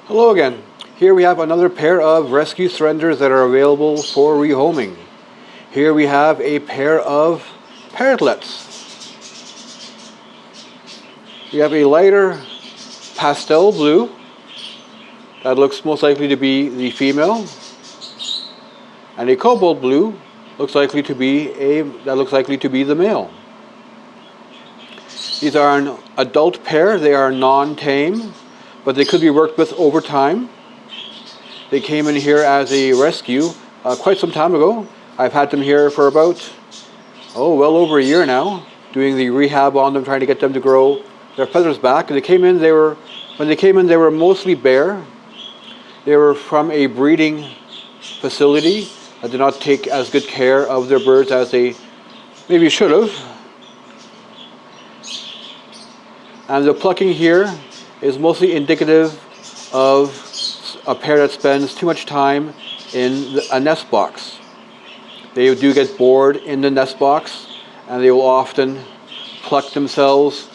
Hello again. Here we have another pair of rescue surrenders that are available for rehoming. Here we have a pair of parrotlets. We have a lighter pastel blue that looks most likely to be the female, and a cobalt blue looks likely to be the male. These are an adult pair. They are non-tame, but they could be worked with over time. They came in here as a rescue quite some time ago. I've had them here for about, well over a year now, doing the rehab on them, trying to get them to grow their feathers back. And when they came in, they were mostly bare. They were from a breeding facility that did not take as good care of their birds as they maybe should have. And the plucking here is mostly indicative of a pair that spends too much time in a nest box. They do get bored in the nest box, and they will often pluck themselves,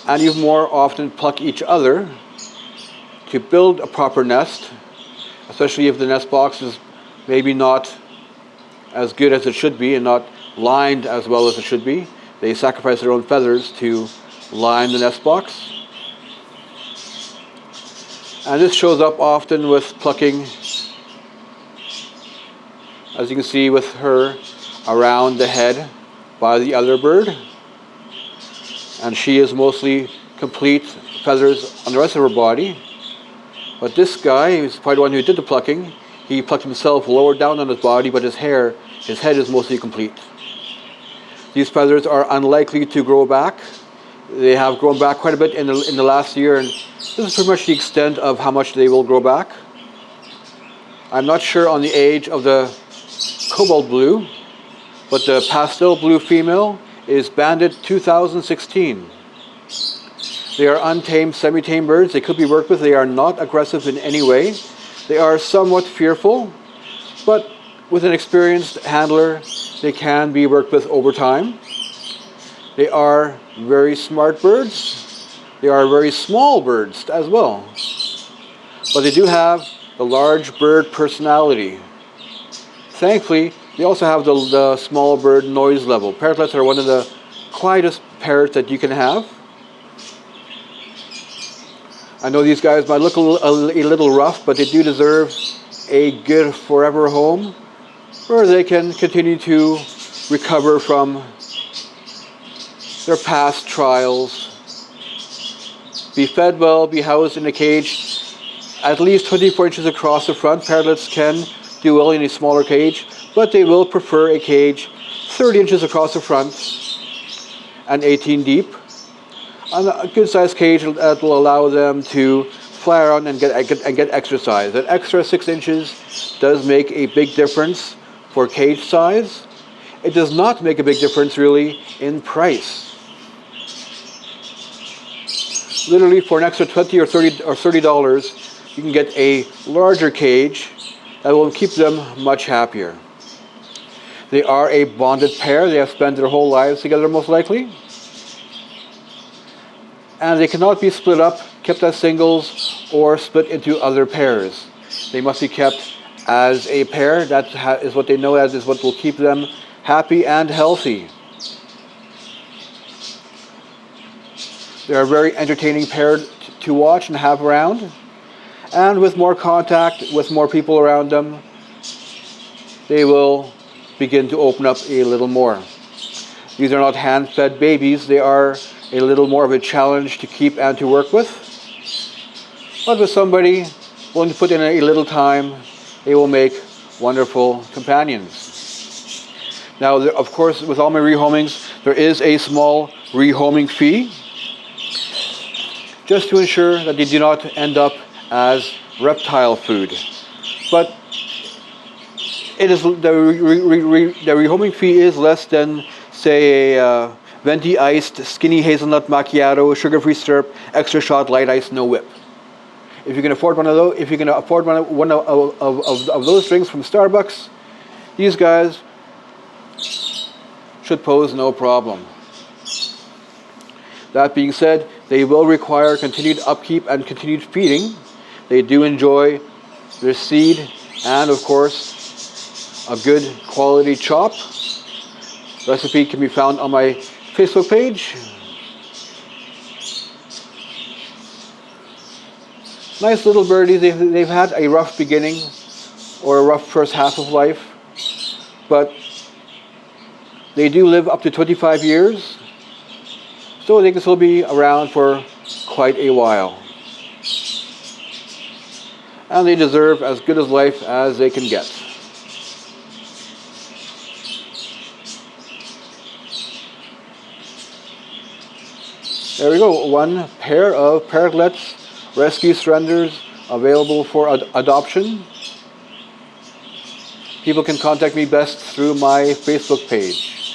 and even more often pluck each other to build a proper nest, especially if the nest box is maybe not as good as it should be and not lined as well as it should be. They sacrifice their own feathers to line the nest box. And this shows up often with plucking, as you can see, with her around the head by the other bird. And she is mostly complete feathers on the rest of her body. But this guy, who's probably the one who did the plucking, he plucked himself lower down on his body, but his head is mostly complete. These feathers are unlikely to grow back. They have grown back quite a bit in the last year, and this is pretty much the extent of how much they will grow back. I'm not sure on the age of the cobalt blue, but the pastel blue female is banded 2016. They are untamed, semi-tame birds. They could be worked with. They are not aggressive in any way. They are somewhat fearful, but with an experienced handler, they can be worked with over time. They are very smart birds. They are very small birds as well. But they do have the large bird personality. Thankfully, they also have the small bird noise level. Parrotlets are one of the quietest parrots that you can have. I know these guys might look a little rough, but they do deserve a good forever home where they can continue to recover from their past trials, be fed well, be housed in a cage at least 24 inches across the front. Parrotlets can do well in a smaller cage, but they will prefer a cage 30 inches across the front and 18 deep. A good sized cage that will allow them to fly around and get exercise. That extra 6 inches does make a big difference for cage size. It does not make a big difference really in price. Literally for an extra $20 or $30, you can get a larger cage that will keep them much happier. They are a bonded pair. They have spent their whole lives together most likely. And they cannot be split up, kept as singles, or split into other pairs. They must be kept as a pair. That is what they know as is what will keep them happy and healthy. They're a very entertaining pair to watch and have around. And with more contact, with more people around them, they will begin to open up a little more. These are not hand-fed babies. They are a little more of a challenge to keep and to work with. But with somebody willing to put in a little time, they will make wonderful companions. Now, of course, with all my rehomings, there is a small rehoming fee, just to ensure that they do not end up as reptile food. But it is the rehoming fee is less than, say, a venti iced skinny hazelnut macchiato, sugar-free syrup, extra shot, light ice, no whip. If you can afford one of those, one of those drinks from Starbucks, these guys should pose no problem. That being said, they will require continued upkeep and continued feeding, They do enjoy their seed and, of course, a good quality chop. Recipe can be found on my Facebook page. Nice little birdies. They've had a rough beginning or a rough first half of life, but they do live up to 25 years, so they can still be around for quite a while. And they deserve as good a life as they can get. There we go, one pair of Parrotlets rescue surrenders available for adoption. People can contact me best through my Facebook page.